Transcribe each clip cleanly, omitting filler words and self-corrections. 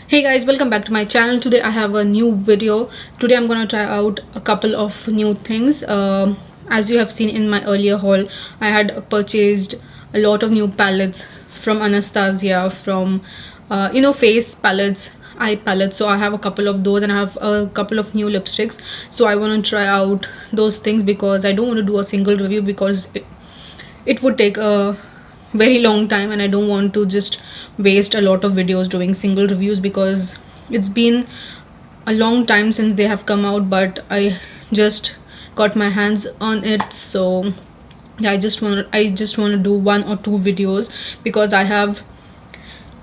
Hey guys, welcome back to my channel. Today I have a new video. Today I'm gonna try out a couple of new things. As you have seen in my earlier haul, I had purchased a lot of new palettes from Anastasia, from face palettes, eye palettes. So I have a couple of those, and I have a couple of new lipsticks. So I want to try out those things because I don't want to do a single review because it would take a very long time, and I don't want to just waste a lot of videos doing single reviews because it's been a long time since they have come out, but I just got my hands on it. So yeah, I just want to do one or two videos because I have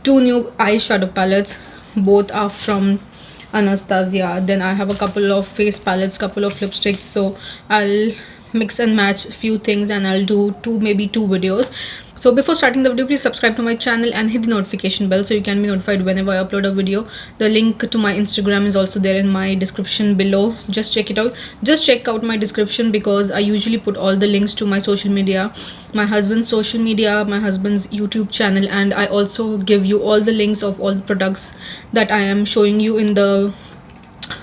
two new eyeshadow palettes. Both are from Anastasia. Then I have a couple of face palettes, couple of lipsticks. So I'll mix and match a few things and I'll do maybe two videos. So before starting the video, please subscribe to my channel and hit the notification bell so you can be notified whenever I upload a video. The link to my Instagram is also there in my description below. Just check it out. Just check out my description because I usually put all the links to my social media, my husband's social media, my husband's YouTube channel, and I also give you all the links of all the products that I am showing you in the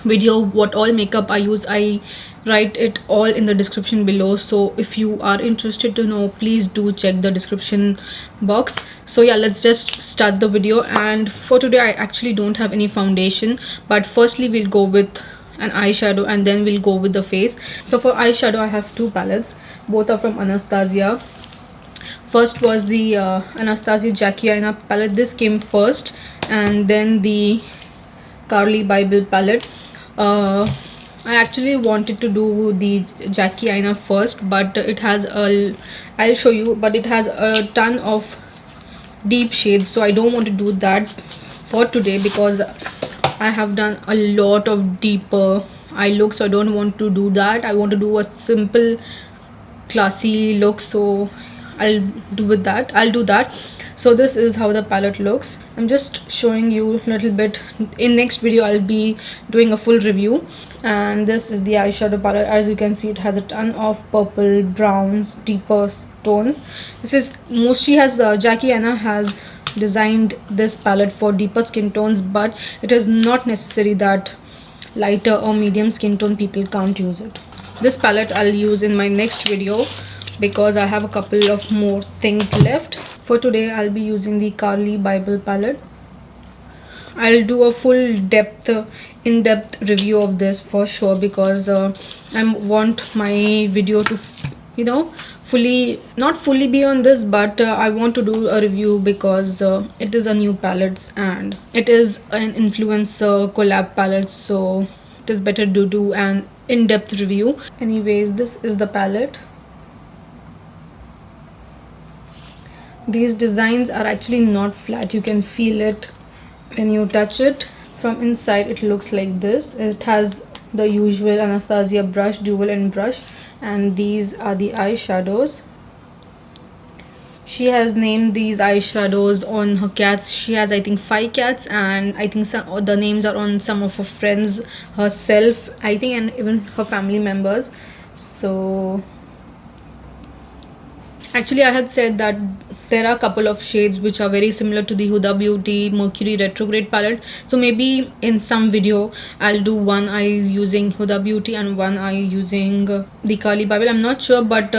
video. What all makeup I use, I write it all in the description below. So if you are interested to know, please do check the description box. So yeah, let's just start the video. And for today I actually don't have any foundation, but firstly we'll go with an eyeshadow and then we'll go with the face. So for eyeshadow I have two palettes, both are from Anastasia. First was the Anastasia Jackie Aina palette. This came first, and then the CARLI Bible palette. I actually wanted to do the Jackie Aina first, but it has I'll show you, but it has a ton of deep shades, so I don't want to do that for today because I have done a lot of deeper eye looks, so I don't want to do that. I want to do a simple classy look, so I'll do that. So this is how the palette looks. I'm just showing you a little bit. In next video I'll be doing a full review. And this is the eyeshadow palette. As you can see, it has a ton of purple, browns, deeper tones. This is mostly has Jackie Aina has designed this palette for deeper skin tones, but it is not necessary that lighter or medium skin tone people can't use it. This palette I'll use in my next video because I have a couple of more things left. For today I'll be using the CARLI Bible palette. I'll do a full in-depth review of this for sure because I want my video to not fully be on this, but I want to do a review because it is a new palette and it is an influencer collab palette, so it is better to do an in-depth review. Anyways, this is the palette. These designs are actually not flat. You can feel it when you touch it. From inside it looks like this. It has the usual Anastasia brush, dual end brush, and these are the eyeshadows. She has named these eyeshadows on her cats. She has, I think, 5 cats, and I think some the names are on some of her friends, herself, I think, and even her family members. So actually I had said that there are a couple of shades which are very similar to the Huda Beauty Mercury Retrograde palette, so maybe in some video I'll do one eye using Huda Beauty and one eye using the CARLI Bible. I'm not sure, but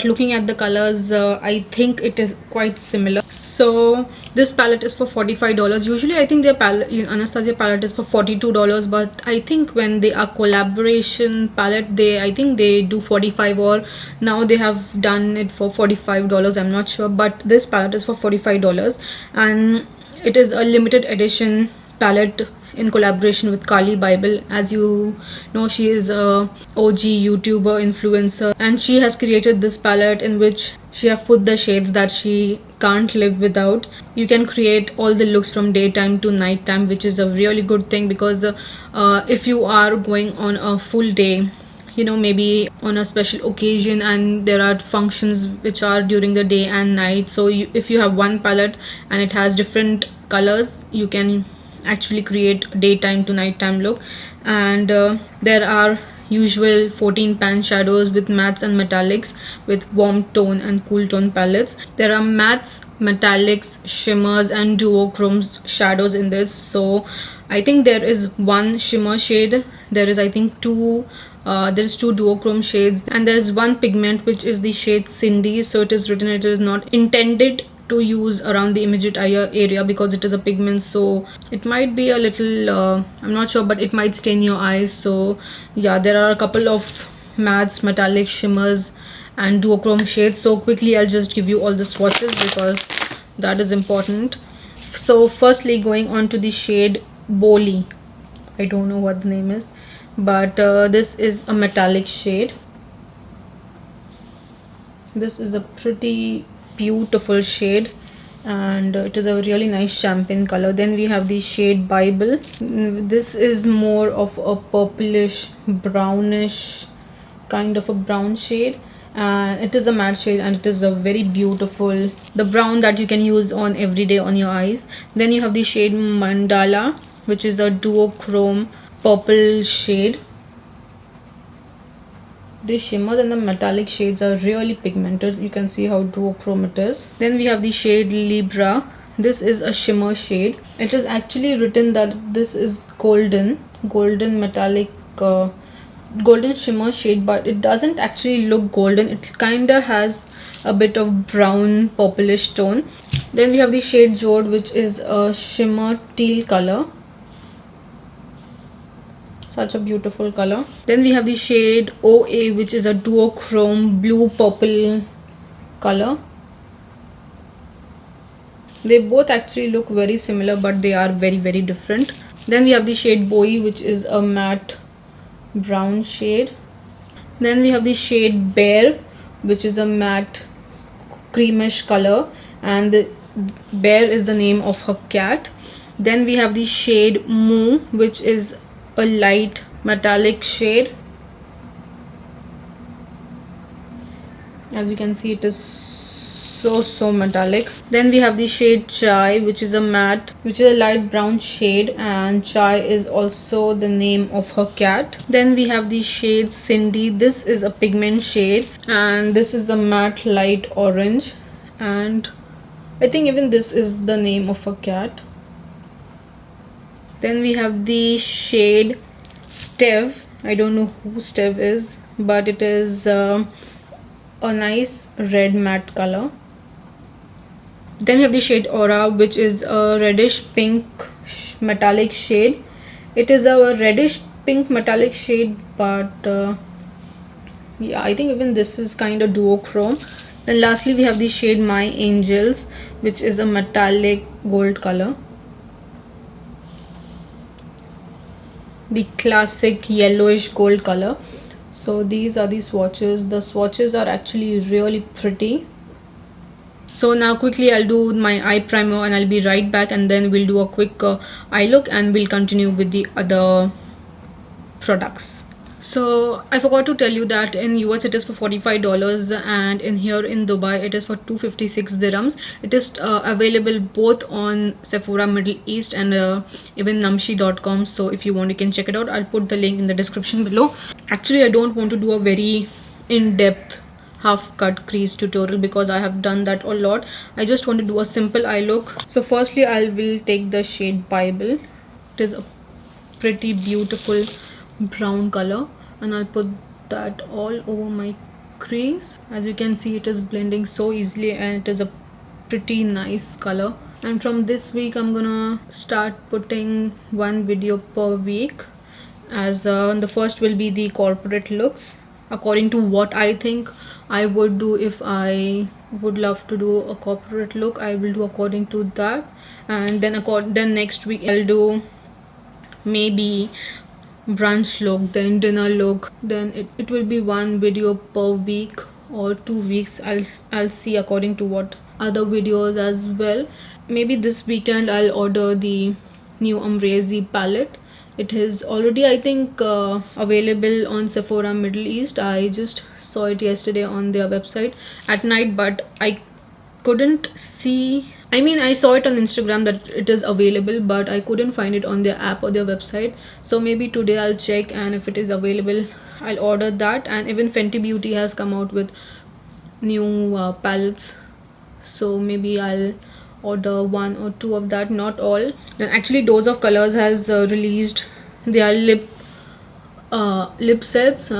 looking at the colors I think it is quite similar. So this palette is for $45. Usually I think their palette, Anastasia palette, is for $42, but I think when they are collaboration palette, I think they do 45, or now they have done it for $45. I'm not sure, but this palette is for $45 and it is a limited edition palette in collaboration with CARLI Bible. As you know, she is a OG YouTuber influencer, and she has created this palette in which she have put the shades that she can't live without. You can create all the looks from daytime to nighttime, which is a really good thing because if you are going on a full day, maybe on a special occasion and there are functions which are during the day and night, so if you have one palette and it has different colors, you can actually create daytime to nighttime look. And there are usual 14 pan shadows with mattes and metallics with warm tone and cool tone palettes. There are mattes, metallics, shimmers and duochromes shadows in this. So I think there is one shimmer shade, there is I think two duochrome shades, and there is one pigment which is the shade Cindy. So it is written it is not intended to use around the immediate eye area because it is a pigment, so it might be a little I'm not sure, but it might stain your eyes. So yeah, there are a couple of mattes, metallic, shimmers and duochrome shades. So quickly I'll just give you all the swatches because that is important. So firstly, going on to the shade Boli, I don't know what the name is, but this is a metallic shade. This is a pretty beautiful shade and it is a really nice champagne color. Then we have the shade Bible. This is more of a purplish brownish kind of a brown shade, and it is a matte shade and it is a very beautiful, the brown that you can use on every day on your eyes. Then you have the shade Mandala, which is a duochrome purple shade. The shimmers and the metallic shades are really pigmented. You can see how duochrome it is. Then we have the shade Libra. This is a shimmer shade. It is actually written that this is golden metallic golden shimmer shade, but it doesn't actually look golden. It kinda has a bit of brown purplish tone. Then we have the shade Jouer, which is a shimmer teal color. Such a beautiful color. Then we have the shade OA, which is a duochrome blue purple color. They both actually look very similar, but they are very different. Then we have the shade Bowie, which is a matte brown shade. Then we have the shade Bear, which is a matte creamish color, and the Bear is the name of her cat. Then we have the shade Moo, which is a light metallic shade. As you can see, it is so metallic. Then we have the shade Chai, which is a matte, which is a light brown shade, and Chai is also the name of her cat. Then we have the shade Cindy. This is a pigment shade and this is a matte light orange, and I think even this is the name of a cat. Then we have the shade Steve. I don't know who Steve is, but it is a nice red matte color. Then we have the shade Aura, which is a reddish pink metallic shade. It is a reddish pink metallic shade, but yeah, I think even this is kind of duochrome. Then lastly we have the shade My Angels, which is a metallic gold color. The classic yellowish gold color. So these are the swatches. The swatches are actually really pretty. So now quickly I'll do my eye primer and I'll be right back, and then we'll do a quick eye look and we'll continue with the other products. So I forgot to tell you that in US it is for $45, and in here in Dubai it is for 256 dirhams. It is available both on Sephora Middle East and even namshi.com. so if you want you can check it out. I'll put the link in the description below. Actually I don't want to do a very in-depth half cut crease tutorial because I have done that a lot. I just want to do a simple eye look. So firstly I will take the shade Bible. It is a pretty beautiful brown color, and I'll put that all over my crease. As you can see, it is blending so easily and it is a pretty nice color. And from this week I'm gonna start putting one video per week, as the first will be the corporate looks according to what I think I would do. If I would love to do a corporate look, I will do according to that, and then next week I'll do maybe brunch look, then dinner look. Then it will be one video per week or 2 weeks. I'll see according to what other videos as well. Maybe this weekend I'll order the new Umbrezi palette. It is already I think available on Sephora Middle East. I just saw it yesterday on their website at night, but I couldn't see. I mean, I saw it on Instagram that it is available, but I couldn't find it on their app or their website. So maybe today I'll check, and if it is available I'll order that. And even Fenty Beauty has come out with new palettes, so maybe I'll order 1 or 2 of that, not all. And actually Dose of Colors has released their lip sets,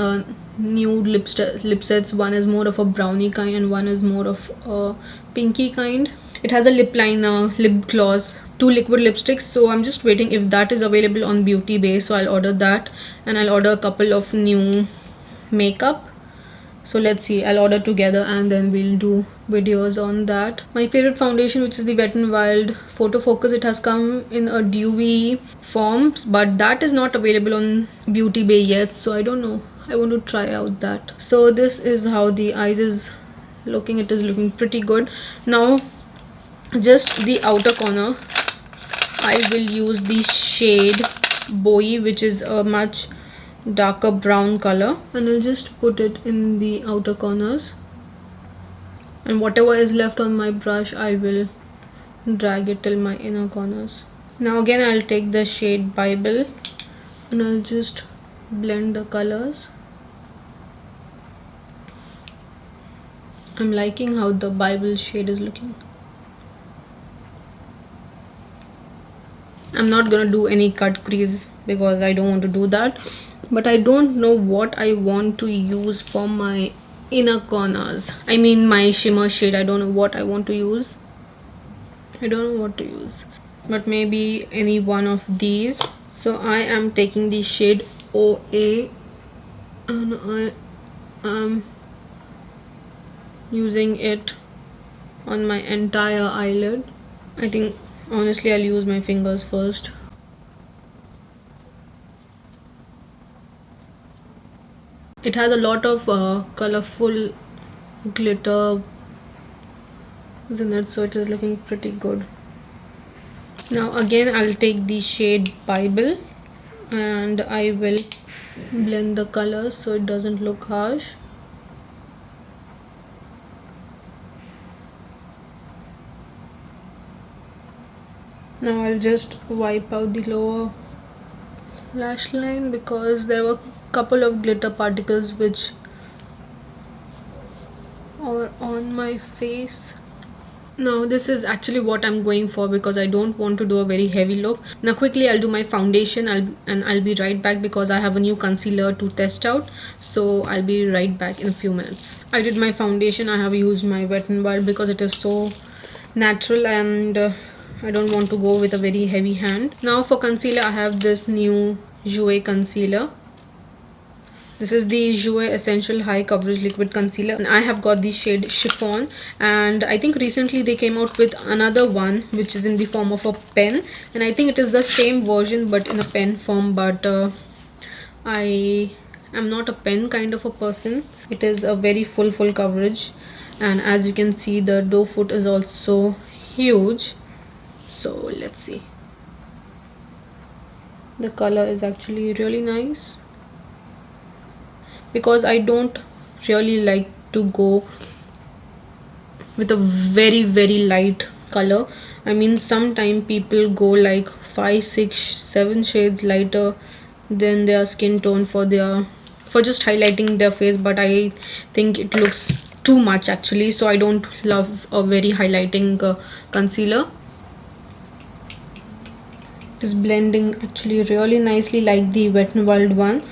new lip sets. One is more of a brownie kind and one is more of a pinky kind. It has a lip liner, lip gloss, 2 liquid lipsticks, so I'm just waiting if that is available on Beauty Bay, so I'll order that. And I'll order a couple of new makeup. So let's see, I'll order together and then we'll do videos on that. My favorite foundation, which is the Wet n Wild Photo Focus, it has come in a dewy form, but that is not available on Beauty Bay yet, so I don't know. I want to try out that. So this is how the eyes is looking. It is looking pretty good. Now just the outer corner, I will use the shade Bowie, which is a much darker brown color, and I'll just put it in the outer corners, and whatever is left on my brush I will drag it till my inner corners. Now again I'll take the shade Bible and I'll just blend the colors. I'm liking how the Bible shade is looking. I'm not gonna do any cut crease because I don't want to do that, but I don't know what I want to use for my inner corners. I mean my shimmer shade. I don't know what I want to use. But maybe any one of these. So I am taking the shade OA and I am using it on my entire eyelid. I think honestly I'll use my fingers first. It has a lot of colorful glitter in it, so it is looking pretty good. Now again I'll take the shade Bible and I will blend the colors so it doesn't look harsh. Now I'll just wipe out the lower lash line because there were a couple of glitter particles which are on my face. Now this is actually what I'm going for because I don't want to do a very heavy look. Now quickly I'll do my foundation and I'll be right back because I have a new concealer to test out. So I'll be right back in a few minutes. I did my foundation. I have used my Wet n Wild because it is so natural and I don't want to go with a very heavy hand. Now for concealer I have this new Jouer concealer. This is the Jouer Essentiel High Coverage Liquid Concealer and I have got the shade Chiffon, and I think recently they came out with another one which is in the form of a pen, and I think it is the same version but in a pen form, but I am not a pen kind of a person. It is a very full coverage, and as you can see the doe foot is also huge. So let's see. The color is actually really nice because I don't really like to go with a very light color. I mean sometimes people go like 5, 6, 7 shades lighter than their skin tone for just highlighting their face, but I think it looks too much actually, so I don't love a very highlighting concealer. It is blending actually really nicely like the Wet n Wild one,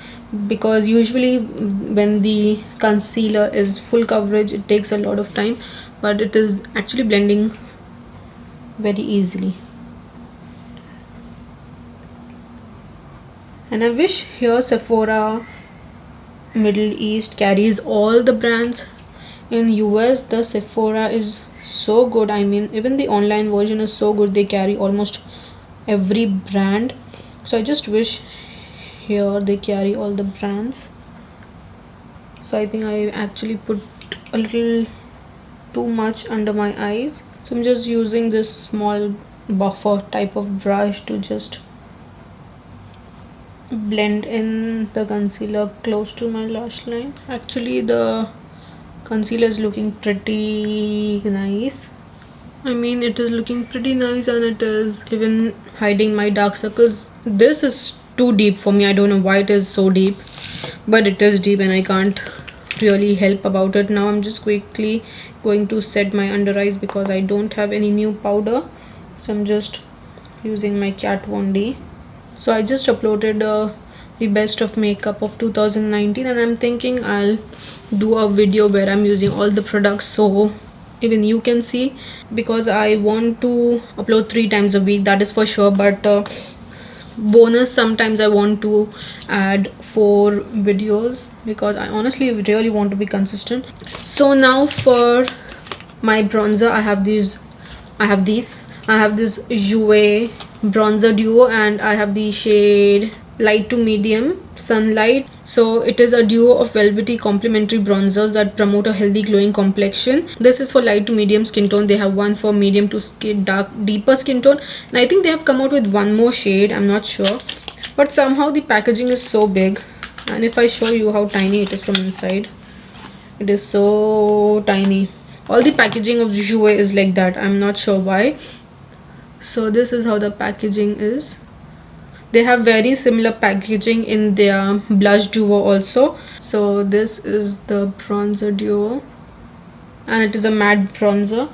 because usually when the concealer is full coverage it takes a lot of time, but it is actually blending very easily. And I wish here Sephora Middle East carries all the brands. In US the Sephora is so good. I mean even the online version is so good. They carry almost every brand, so I just wish here they carry all the brands. So I think I actually put a little too much under my eyes, so I'm just using this small buffer type of brush to just blend in the concealer close to my lash line. Actually the concealer is looking pretty nice. I mean it is looking pretty nice, and it is even hiding my dark circles. This is too deep for me. I don't know why it is so deep. but it is deep and I can't really help about it. Now I'm just quickly going to set my under eyes because I don't have any new powder, so I'm just using my Kat Von D. So I just uploaded the best of makeup of 2019, and I'm thinking I'll do a video where I'm using all the products so even you can see, because I want to upload 3 times a week, that is for sure, but bonus sometimes I want to add 4 videos because I honestly really want to be consistent. So now for my bronzer, I have this Jouer bronzer duo, and I have the shade light to medium sunlight. So it is a duo of velvety complementary bronzers that promote a healthy glowing complexion. This is for light to medium skin tone. They have one for medium to dark deeper skin tone, and I think they have come out with one more shade, I'm not sure, but somehow the packaging is so big, and if I show you how tiny it is from inside, it is so tiny. All the packaging of Jouer is like that, I'm not sure why. So this is how the packaging is. They have very similar packaging in their blush duo also. So this is the bronzer duo, and it is a matte bronzer,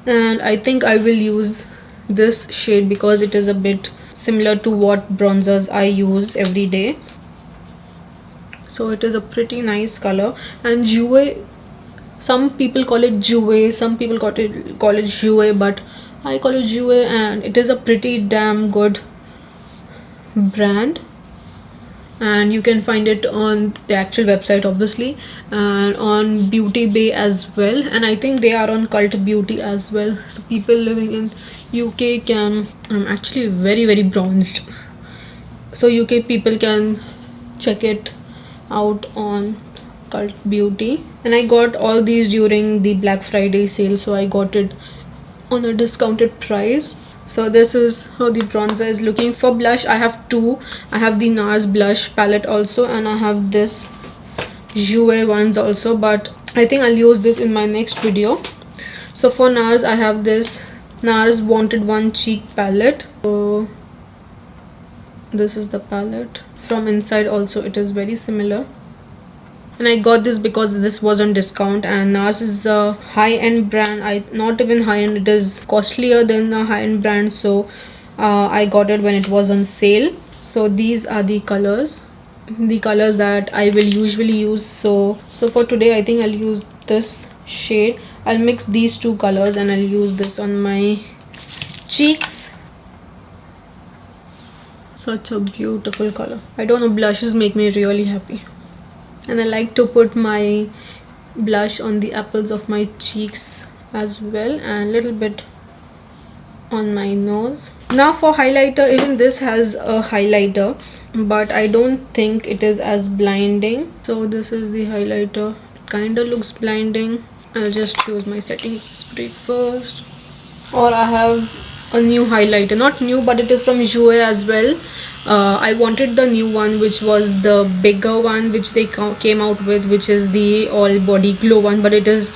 and I think I will use this shade because it is a bit similar to what bronzers I use every day. So it is a pretty nice color. And Jouer, some people call it Jouer, some people call it Jouer, but I call it Jouer, and it is a pretty damn good brand, and you can find it on the actual website obviously, and on Beauty Bay as well, and I think they are on Cult Beauty as well. So people living in UK can, I'm actually very bronzed, so UK people can check it out on Cult Beauty. And I got all these during the Black Friday sale, so I got it on a discounted price. So this is how the bronzer is looking. For blush, I have 2. I have the Nars blush palette also, and I have this Jouer ones also, but I think I'll use this in my next video. So for Nars, I have this Nars Wanted One Cheek palette. So this is the palette. From inside also it is very similar, and I got this because this was on discount, and Nars is a high-end brand. Not even high-end, it is costlier than a high-end brand, so I got it when it was on sale. So these are the colors that I will usually use. So for today I think I'll use this shade. I'll mix these 2 colors and I'll use this on my cheeks. Such a beautiful color. I don't know, blushes make me really happy, and I like to put my blush on the apples of my cheeks as well, and a little bit on my nose. Now for highlighter, even this has a highlighter, but I don't think it is as blinding. So this is the highlighter. It kind of looks blinding. I'll just use my setting spray first. Or I have a new highlighter, not new, but it is from Jouer as well. I wanted the new one, which was the bigger one which they came out with, which is the all body glow one, but it is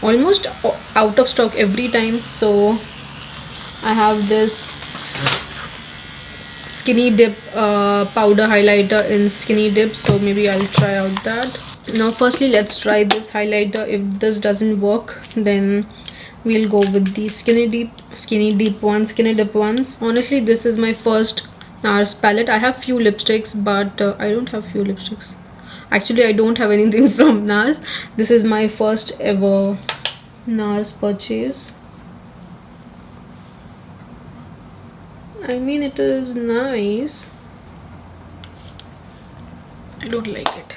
almost out of stock every time. So I have this Skinny Dip powder highlighter in Skinny Dip, so maybe I'll try out that. Now firstly let's try this highlighter. If this doesn't work, then we'll go with the Skinny Dip ones. Honestly, this is my first Nars palette. I have few lipsticks, but I don't have few lipsticks. Actually, I don't have anything from Nars. This is my first ever Nars purchase. I mean, it is nice. I don't like it.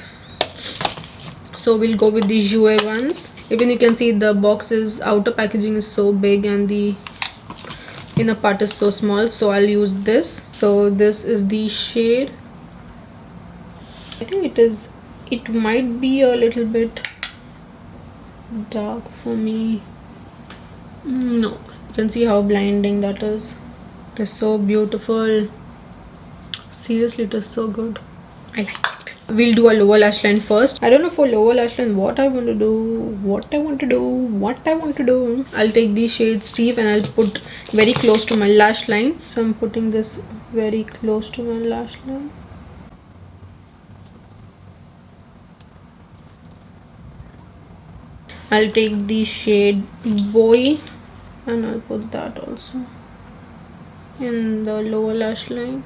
So we'll go with the Jouer ones. Even you can see the box's outer packaging is so big and the inner part is so small, so I'll use this. So this is the shade. I think it might be a little bit dark for me. No, you can see how blinding that is. It is so beautiful. Seriously, it is so good. I like it. We'll do a lower lash line first. I don't know for lower lash line what I want to do. I'll take the shade Steve and I'll put very close to my lash line. So I'm putting this very close to my lash line. I'll take the shade Boy and I'll put that also in the lower lash line.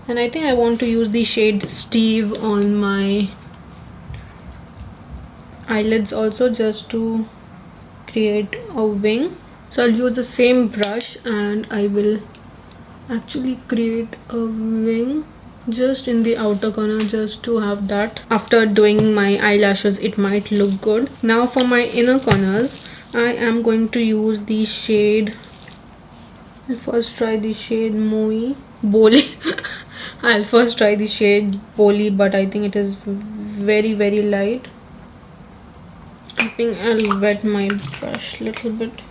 And I think I want to use the shade Steve on my eyelids also, just to create a wing. So I'll use the same brush and I will actually create a wing just in the outer corner, just to have that. After doing my eyelashes, it might look good. Now for my inner corners, I am going to use the shade, I'll first try the shade Boli. I'll first try the shade Boli, but I think it is very light. I think I'll wet my brush a little bit.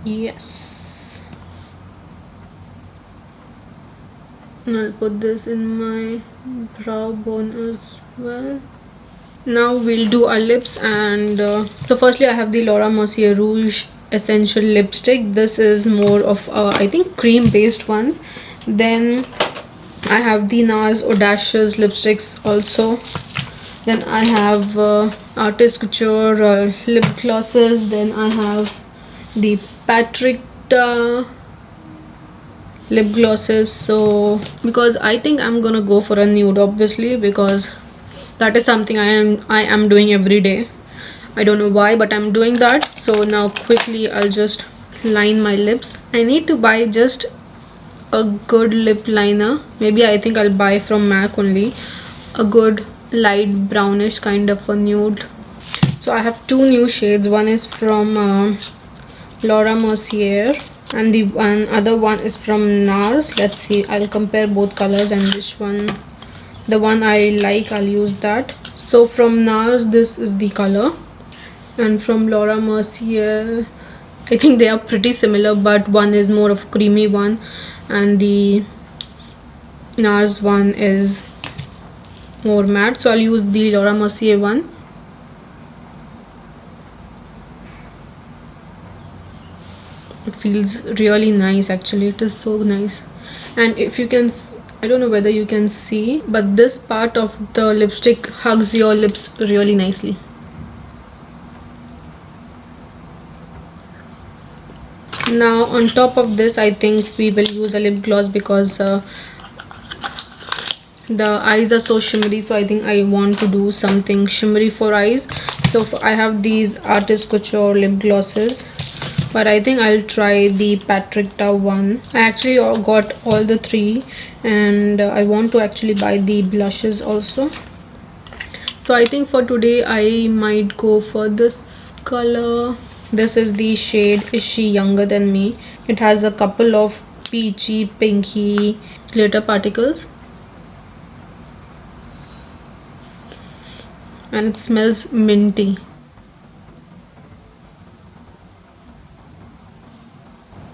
Yes. And I'll put this in my brow bone as well. Now we'll do our lips, and so firstly I have the Laura Mercier Rouge Essentiel lipstick. This is more of I think cream based ones. Then I have the Nars Audacious lipsticks also. Then I have Artist Couture lip glosses. Then I have the Patrick lip glosses. So because I think I'm gonna go for a nude, obviously, because that is something I am doing every day. I don't know why, but I'm doing that. So now quickly I'll just line my lips. I need to buy just a good lip liner. Maybe I think I'll buy from MAC only. A good light brownish kind of a nude. So I have two new shades. One is from Laura Mercier and the other one is from Nars. Let's see, I'll compare both colors and which one, the one I like, I'll use that. So from Nars, this is the color, and from Laura Mercier, I think they are pretty similar, but one is more of a creamy one and the Nars one is more matte. So I'll use the Laura Mercier one. It feels really nice, actually. It is so nice. And if you can, I don't know whether you can see, but this part of the lipstick hugs your lips really nicely. Now on top of this, I think we will use a lip gloss because the eyes are so shimmery, so I think I want to do something shimmery for eyes. So I have these Artist Couture lip glosses, but I think I'll try the Patrick one. I actually got all the three, and I want to actually buy the blushes also. So I think for today I might go for this color. This is the shade Is She Younger Than Me. It has a couple of peachy pinky glitter particles and it smells minty.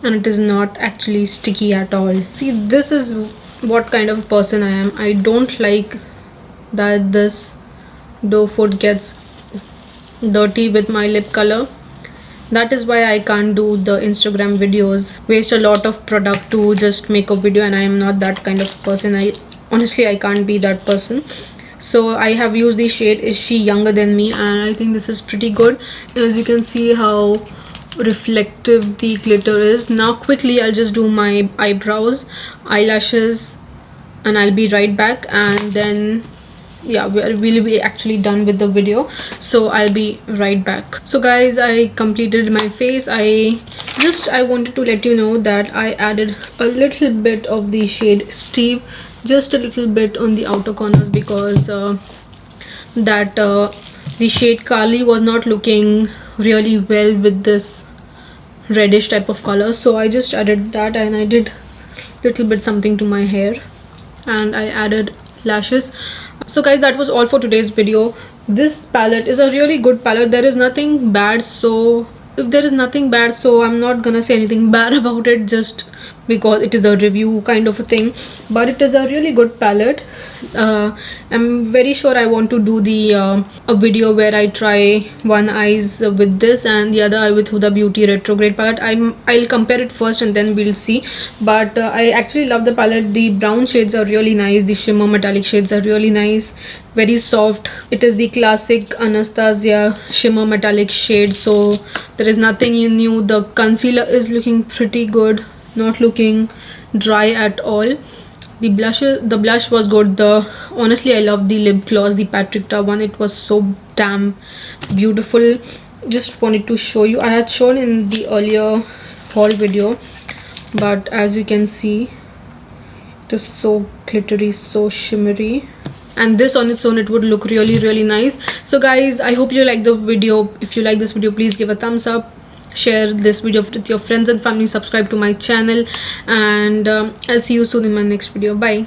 And it is not actually sticky at all. See, this is what kind of person I am. I don't like that this doe foot gets dirty with my lip color. That is why I can't do the Instagram videos, waste a lot of product to just make a video, and I am not that kind of person. Honestly I can't be that person. So I have used the shade Is She Younger Than Me, and I think this is pretty good. As you can see how reflective the glitter is. Now quickly I'll just do my eyebrows, eyelashes, and I'll be right back, and then yeah, we'll be actually done with the video. So I'll be right back. So guys, I completed my face. I wanted to let you know that I added a little bit of the shade Steve, just a little bit on the outer corners, because the shade Carly was not looking really well with this reddish type of color. So I just added that, and I did little bit something to my hair, and I added lashes. So guys, that was all for today's video. This palette is a really good palette. There is nothing bad, so if there is nothing bad, so I'm not gonna say anything bad about it just because it is a review kind of a thing. But it is a really good palette. I'm very sure I want to do the a video where I try one eyes with this and the other eye with Huda Beauty Retrograde palette. I'll compare it first and then we'll see. But I actually love the palette. The brown shades are really nice, the shimmer metallic shades are really nice, very soft. It is the classic Anastasia shimmer metallic shade, so there is nothing new. The concealer is looking pretty good, not looking dry at all. The blush was good. Honestly, I love the lip gloss, the Patricia one. It was so damn beautiful. Just wanted to show you. I had shown in the earlier haul video, but as you can see, it is so glittery, so shimmery, and this on its own, it would look really nice. So guys, I hope you like the video. If you like this video, please give a thumbs up, share this video with your friends and family, subscribe to my channel, and I'll see you soon in my next video. Bye.